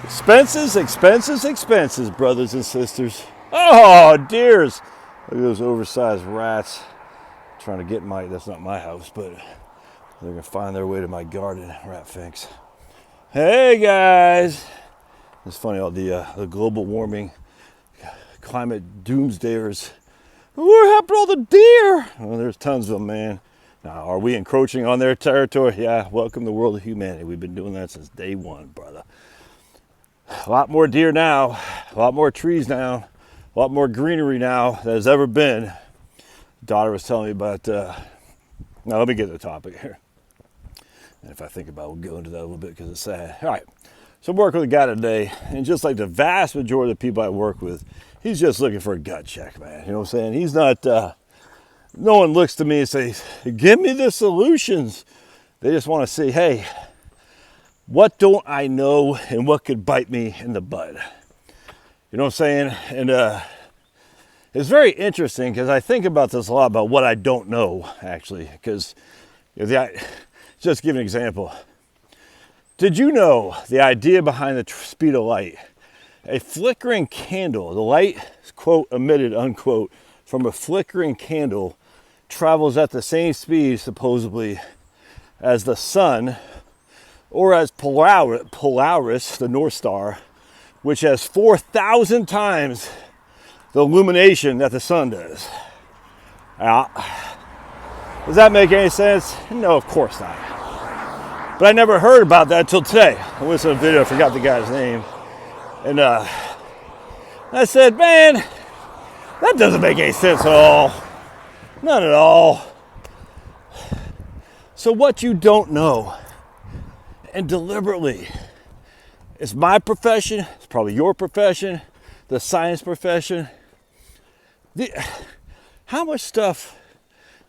Expenses, expenses, expenses, brothers and sisters. Oh, deers. Look at those oversized rats trying to get that's not my house, but they're going to find their way to my garden, rat finks. Hey, guys. It's funny, all the global warming, climate doomsdayers. What happened to all the deer? Well, there's tons of them, man. Now, are we encroaching on their territory? Yeah, welcome to the world of humanity. We've been doing that since day one, brother. A lot more deer now, a lot more trees now, a lot more greenery now than there's ever been. Daughter was telling me about, now let me get to the topic here. And if I think about it, we'll go into that a little bit because it's sad. All right, so I'm working with a guy today, and just like the vast majority of the people I work with, he's just looking for a gut check, man. You know what I'm saying? He's not, no one looks to me and says, give me the solutions. They just want to say, hey, what don't I know and what could bite me in the butt? You know what I'm saying? And it's very interesting because I think about this a lot about what I don't know, actually. Because, just to give an example. Did you know the idea behind the speed of light? A flickering candle, the light, quote, emitted, unquote, from a flickering candle travels at the same speed, supposedly, as the sun, or as Polaris, the North Star, which has 4,000 times the illumination that the sun does. Does that make any sense? No, of course not. But I never heard about that until today. I listened to a video, I forgot the guy's name. And I said, man, that doesn't make any sense at all. Not at all. So what you don't know, and deliberately, it's my profession, it's probably your profession, the science profession. How much stuff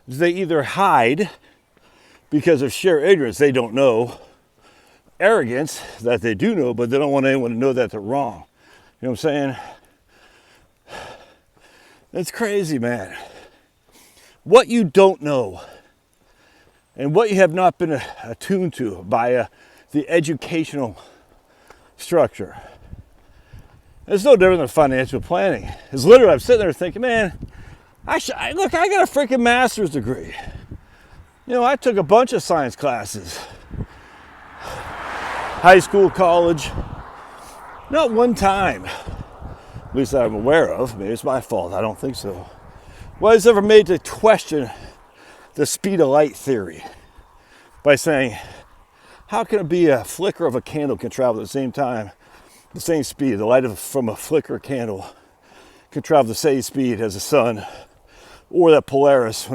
do they either hide because of sheer ignorance, they don't know, arrogance that they do know, but they don't want anyone to know that they're wrong. You know what I'm saying? It's crazy, man. What you don't know and what you have not been attuned to by the educational structure. It's no different than financial planning. It's literally, I'm sitting there thinking, man, I got a freaking master's degree. You know, I took a bunch of science classes. High school, college. Not one time, at least that I'm aware of. Maybe it's my fault, I don't think so. Was ever made to question the speed of light theory by saying, how can it be a flicker of a candle can travel at the same time, the same speed? The light from a flicker candle can travel the same speed as the sun, or that Polaris,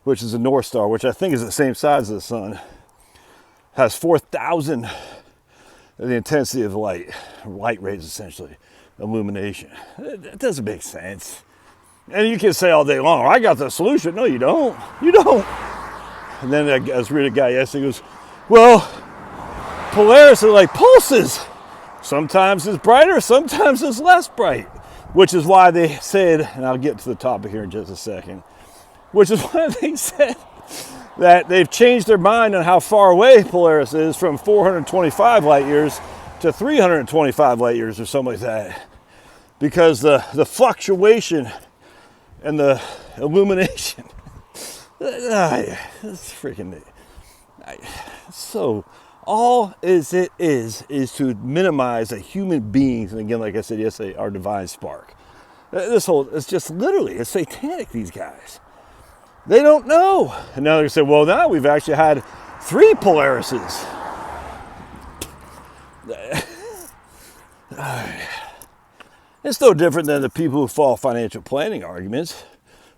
which is a North Star, which I think is the same size as the sun, has 4,000 the intensity of light rays essentially, illumination. It doesn't make sense. And you can say all day long, I got the solution. No, you don't. You don't. And then I was reading a guy yesterday, he goes, well, Polaris are like pulses. Sometimes it's brighter, sometimes it's less bright. Which is why they said, and I'll get to the topic here in just a second, which is why they said that they've changed their mind on how far away Polaris is from 425 light years to 325 light years or something like that. Because the fluctuation and the illumination, it's freaking, so all it is to minimize a human being's, and again, like I said yesterday, our divine spark. It's just literally, it's satanic, these guys. They don't know. And now they say, well, now we've actually had 3 Polarises. It's no different than the people who fall financial planning arguments.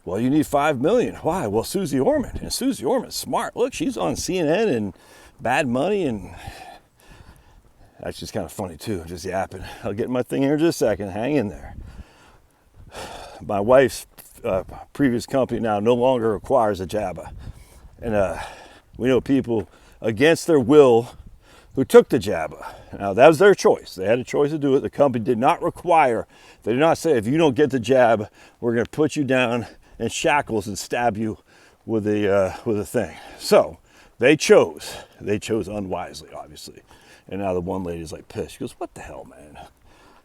Well, you need 5 million. Why? Well, Susie Orman. And Susie Orman's smart. Look, she's on CNN and Bad Money, and that's just kind of funny too, just yapping. I'll get my thing here in just a second. Hang in there. My wife's previous company now no longer requires a JABA. And we know people against their will who took the JABA. Now, that was their choice. They had a choice to do it. The company did not require, they did not say, if you don't get the jab, we're going to put you down in shackles and stab you with a thing. So they chose unwisely, obviously. And now the one lady's like pissed. She goes, what the hell, man?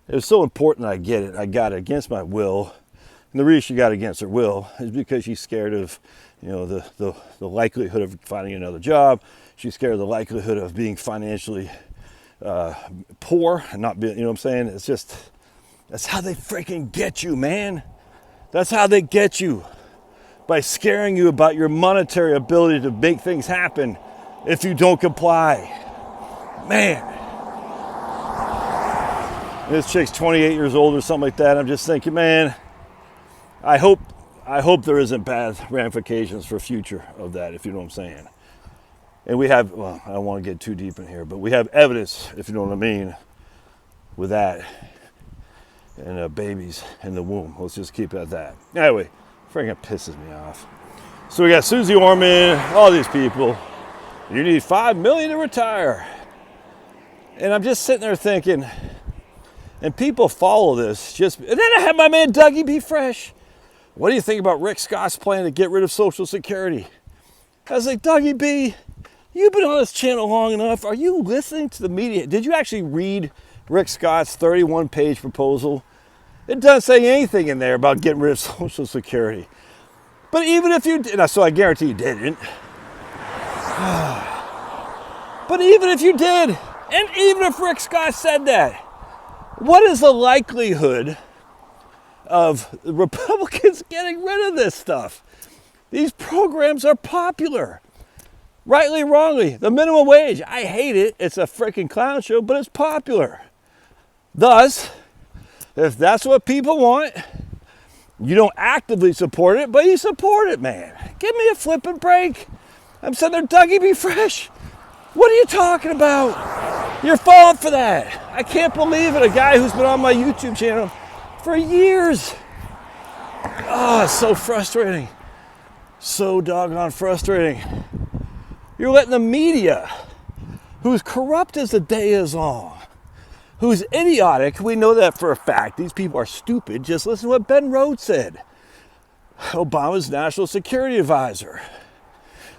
It was so important that I get it. I got it against my will. And the reason she got against her will is because she's scared of, the likelihood of finding another job. She's scared of the likelihood of being financially poor and not being, you know what I'm saying? It's just, that's how they freaking get you, man. That's how they get you. By scaring you about your monetary ability to make things happen if you don't comply. Man. This chick's 28 years old or something like that. I'm just thinking, man, I hope there isn't bad ramifications for future of that, if you know what I'm saying. And we have, well, I don't want to get too deep in here, but we have evidence, if you know what I mean, with that. And babies in the womb. Let's just keep it at that. Anyway, freaking pisses me off. So we got Susie Orman, all these people. You need $5 million to retire. And I'm just sitting there thinking, and people follow this. And then I have my man Dougie B. Fresh. What do you think about Rick Scott's plan to get rid of Social Security? I was like, Dougie B., you've been on this channel long enough. Are you listening to the media? Did you actually read Rick Scott's 31-page proposal? It doesn't say anything in there about getting rid of Social Security. But even if you did, so I guarantee you didn't. But even if you did, and even if Rick Scott said that, what is the likelihood of the Republicans getting rid of this stuff? These programs are popular. Rightly, wrongly. The minimum wage, I hate it. It's a freaking clown show, but it's popular. Thus, if that's what people want, you don't actively support it, but you support it, man. Give me a flipping break. I'm sitting there, Dougie B. Fresh. What are you talking about? You're falling for that. I can't believe it. A guy who's been on my YouTube channel for years. Oh, it's so frustrating. So doggone frustrating. You're letting the media, who's corrupt as the day is long, who's idiotic, we know that for a fact. These people are stupid. Just listen to what Ben Rhodes said. Obama's national security advisor.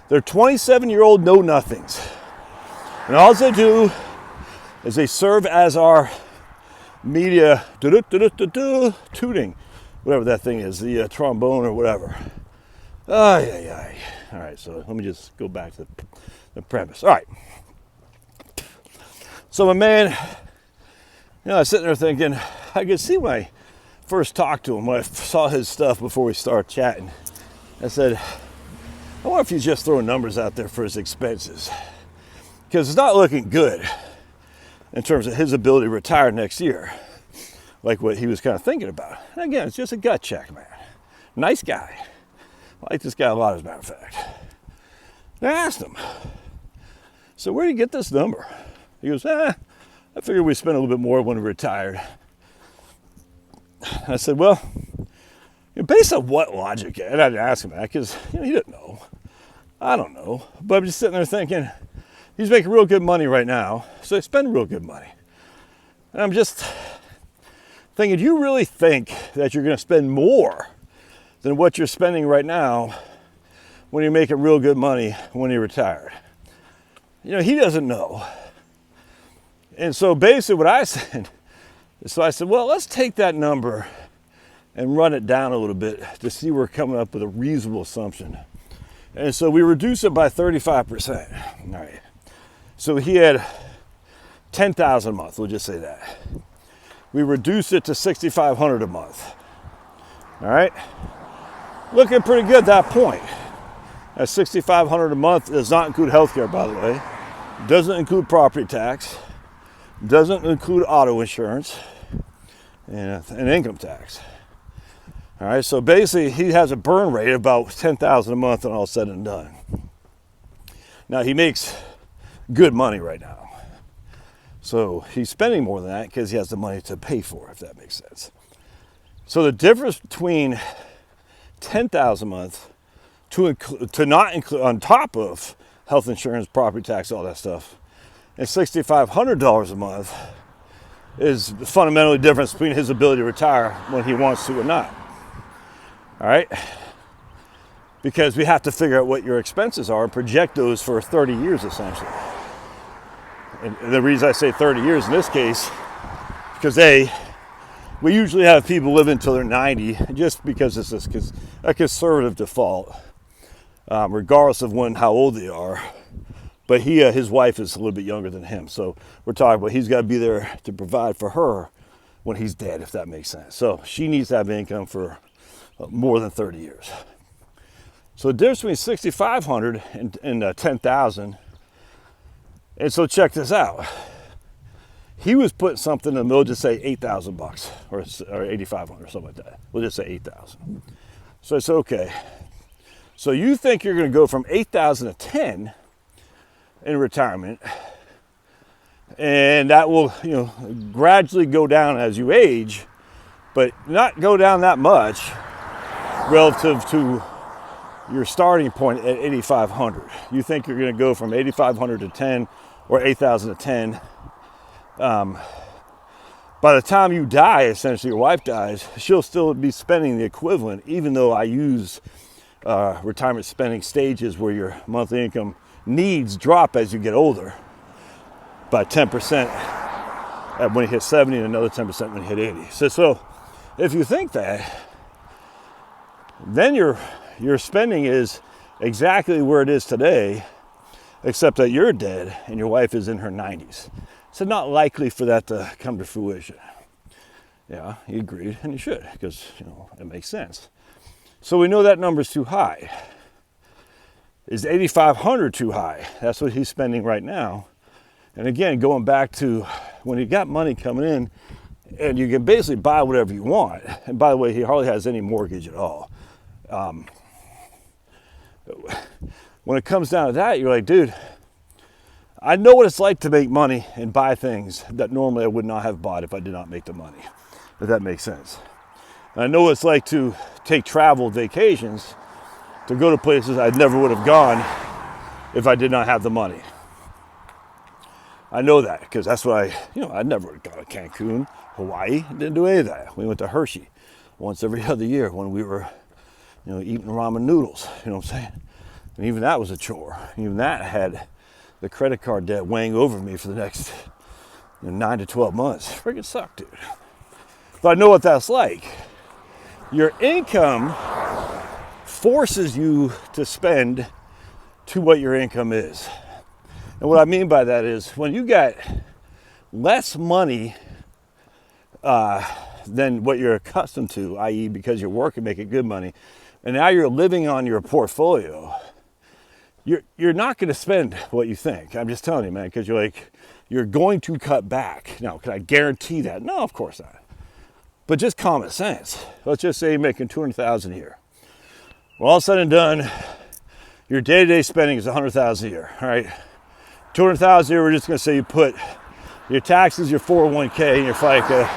They're 27-year-old know-nothings. And all they do is they serve as our media tooting, whatever that thing is, the trombone or whatever. Ay. All right, so let me just go back to the premise. All right. So my man, I was sitting there thinking, I could see when I first talked to him, when I saw his stuff before we started chatting, I said, I wonder if he's just throwing numbers out there for his expenses. Because it's not looking good in terms of his ability to retire next year, like what he was kind of thinking about. And again, it's just a gut check, man. Nice guy. I like this guy a lot, as a matter of fact. And I asked him, so where do you get this number? He goes, I figured we'd spend a little bit more when we retired. And I said, well, based on what logic? And I didn't ask him that because he didn't know. I don't know. But I'm just sitting there thinking, he's making real good money right now, so they spend real good money. And I'm just thinking, do you really think that you're going to spend more than what you're spending right now when you're making real good money when you're retired? He doesn't know. And so basically what I said, well, let's take that number and run it down a little bit to see we're coming up with a reasonable assumption. And so we reduce it by 35%. All right. So he had $10,000 a month, we'll just say that. We reduce it to $6,500 a month. All right. Looking pretty good at that point. At $6,500 a month does not include healthcare, by the way. Doesn't include property tax. Doesn't include auto insurance and income tax. All right, so basically he has a burn rate of about $10,000 a month and all said and done. Now he makes good money right now. So he's spending more than that because he has the money to pay for it, if that makes sense. So the difference between $10,000 a month to not include on top of health insurance, property tax, all that stuff, and $6,500 a month is the fundamental difference between his ability to retire when he wants to or not. All right? Because we have to figure out what your expenses are and project those for 30 years, essentially. And the reason I say 30 years in this case, because we usually have people live until they're 90, just because it's a conservative default, regardless of how old they are. But his wife is a little bit younger than him, so we're talking about he's got to be there to provide for her when he's dead, if that makes sense. So she needs to have income for more than 30 years. So the difference between 6,500 and 10,000. And so check this out. He was putting something in the middle, just say $8,000 or 8,500 or something like that. We'll just say 8,000. So I said, okay. So you think you're going to go from 8,000 to 10 in retirement, and that will, gradually go down as you age, but not go down that much relative to your starting point at 8,500. You think you're going to go from 8,500 to 10 or 8,000 to 10. By the time you die, essentially, your wife dies, she'll still be spending the equivalent, even though I use retirement spending stages where your monthly income needs drop as you get older by 10% when you hit 70 and another 10% when you hit 80. So if you think that, then your spending is exactly where it is today, except that you're dead and your wife is in her 90s. So not likely for that to come to fruition. Yeah, he agreed, and he should, because it makes sense. So we know that number's too high. Is 8,500 too high? That's what he's spending right now. And again, going back to when you got money coming in, and you can basically buy whatever you want. And by the way, he hardly has any mortgage at all. When it comes down to that, you're like, dude, I know what it's like to make money and buy things that normally I would not have bought if I did not make the money, if that makes sense. And I know what it's like to take travel vacations to go to places I never would have gone if I did not have the money. I know that because that's what I never would have gone to Cancun, Hawaii, didn't do any of that. We went to Hershey once every other year when we were, eating ramen noodles, you know what I'm saying? And even that was a chore. Even that had the credit card debt weighing over me for the next 9 to 12 months. Freaking sucked, dude. But I know what that's like. Your income forces you to spend to what your income is. And what I mean by that is when you got less money than what you're accustomed to, i.e. because you're working, making good money, and now you're living on your portfolio, you're not going to spend what you think. I'm just telling you, man, because you're going to cut back. Now, can I guarantee that? No, of course not. But just common sense. Let's just say you're making $200,000 a year. Well, all said and done, your day-to-day spending is $100,000 a year. All right, $200,000 a year. We're just going to say you put your taxes, your 401k, and your FICA,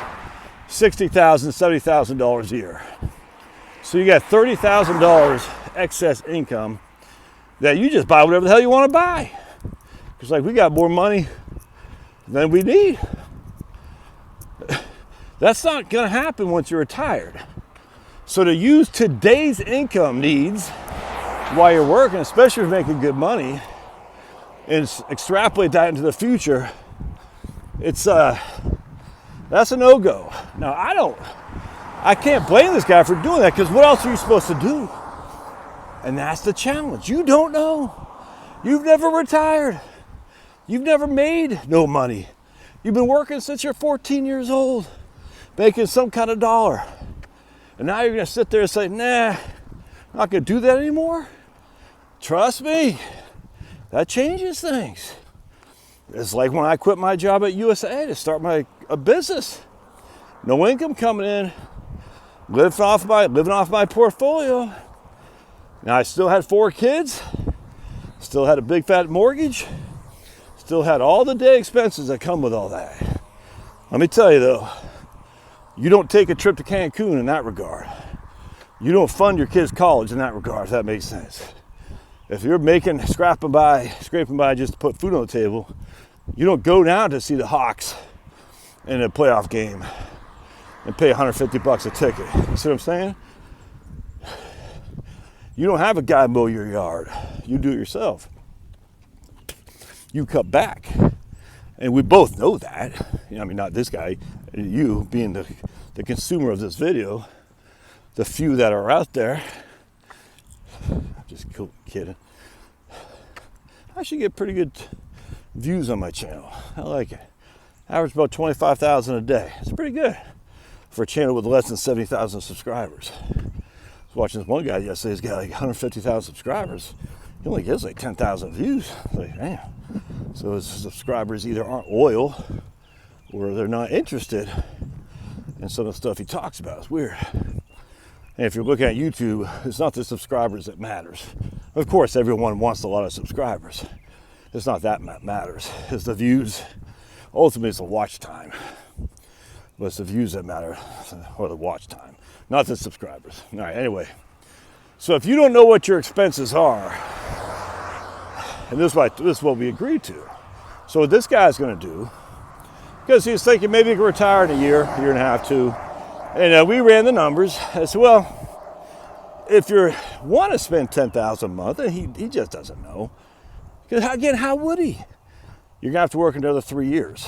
$60,000, $70,000 a year. So you got $30,000 excess income that you just buy whatever the hell you want to buy. Because we got more money than we need. That's not going to happen once you're retired. So to use today's income needs while you're working, especially if you're making good money, and extrapolate that into the future, that's a no-go. Now, I can't blame this guy for doing that, because what else are you supposed to do? And that's the challenge. You don't know. You've never retired. You've never made no money. You've been working since you're 14 years old, making some kind of dollar. And now you're going to sit there and say, nah, I'm not going to do that anymore. Trust me, that changes things. It's like when I quit my job at USA to start a business. No income coming in, living off my portfolio. Now I still had 4 kids, still had a big fat mortgage, still had all the day expenses that come with all that. Let me tell you though, you don't take a trip to Cancun in that regard. You don't fund your kids' college in that regard, if that makes sense. If you're scraping by just to put food on the table, you don't go down to see the Hawks in a playoff game and pay $150 a ticket. You see what I'm saying? You don't have a guy mow your yard. You do it yourself. You cut back. And we both know that. I mean, not this guy, you being the consumer of this video, the few that are out there. I'm just kidding. I should get pretty good views on my channel. I like it. Average about 25,000 a day. It's pretty good for a channel with less than 70,000 subscribers. I was watching this one guy yesterday. He's got like 150,000 subscribers. He only gets like 10,000 views. Like, damn. So his subscribers either aren't loyal or they're not interested in some of the stuff he talks about. It's weird. And if you're looking at YouTube, it's not the subscribers that matters. Of course, everyone wants a lot of subscribers. It's not that matters. It's the views. Ultimately, it's the watch time. But it's the views that matter, or the watch time, not the subscribers. All right, anyway. So if you don't know what your expenses are, and this is what we agreed to. So what this guy's going to do, because he's thinking maybe he can retire in a year and a half, 2. And we ran the numbers. I said, well, if you want to spend $10,000 a month, and he just doesn't know. Because again, how would he? You're going to have to work another 3 years.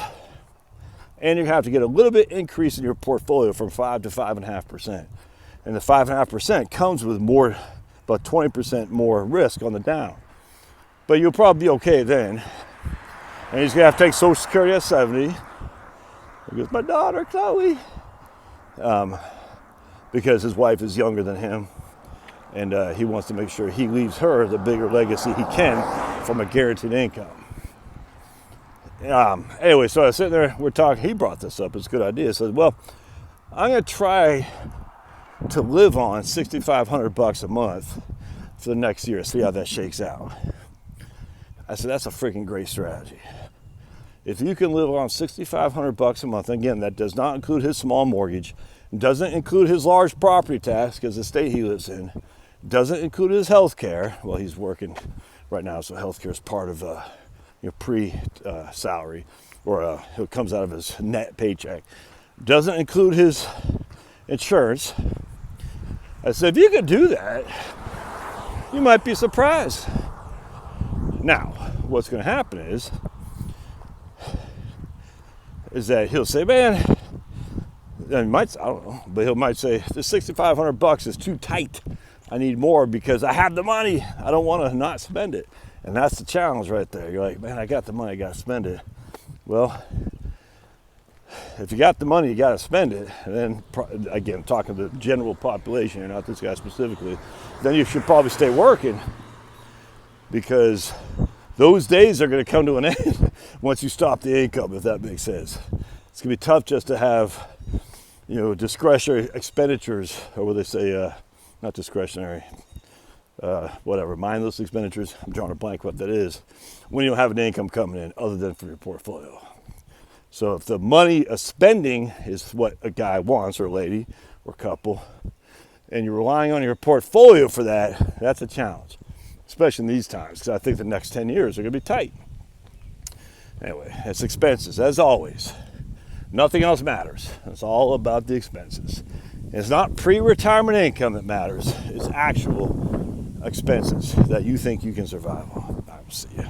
And you're going to have to get a little bit increase in your portfolio from 5 to 5.5%. And the 5.5% comes with more, about 20% more risk on the down. But you'll probably be okay then. And he's going to have to take Social Security at 70. Because my daughter, Chloe. Because his wife is younger than him. And he wants to make sure he leaves her the bigger legacy he can from a guaranteed income. Anyway, so I was sitting there, we're talking, he brought this up, it's a good idea. He said, well, I'm going to try to live on $6,500 a month for the next year, see how that shakes out. I said, that's a freaking great strategy. If you can live on $6,500 a month, again, that does not include his small mortgage, doesn't include his large property tax because the state he lives in, doesn't include his health care. Well, he's working right now, so health care is part of pre-salary, or it comes out of his net paycheck. Doesn't include his insurance. I said, if you could do that, you might be surprised. Now, what's going to happen is that he'll say, man, and he might, I don't know, but he might say, this $6,500 is too tight. I need more because I have the money. I don't want to not spend it. And that's the challenge right there. You're like, man, I got the money, I got to spend it. Well, if you got the money, you got to spend it. And then, again, talking to the general population, and not this guy specifically, then you should probably stay working because those days are going to come to an end once you stop the income, if that makes sense. It's going to be tough just to have, discretionary expenditures, or what they say, not discretionary, whatever, mindless expenditures. I'm drawing a blank what that is. When you don't have an income coming in other than from your portfolio. So if the money of spending is what a guy wants, or a lady, or couple, and you're relying on your portfolio for that, that's a challenge. Especially in these times, because I think the next 10 years are going to be tight. Anyway, it's expenses, as always. Nothing else matters. It's all about the expenses. It's not pre-retirement income that matters. It's actual expenses that you think you can survive on. I will see you.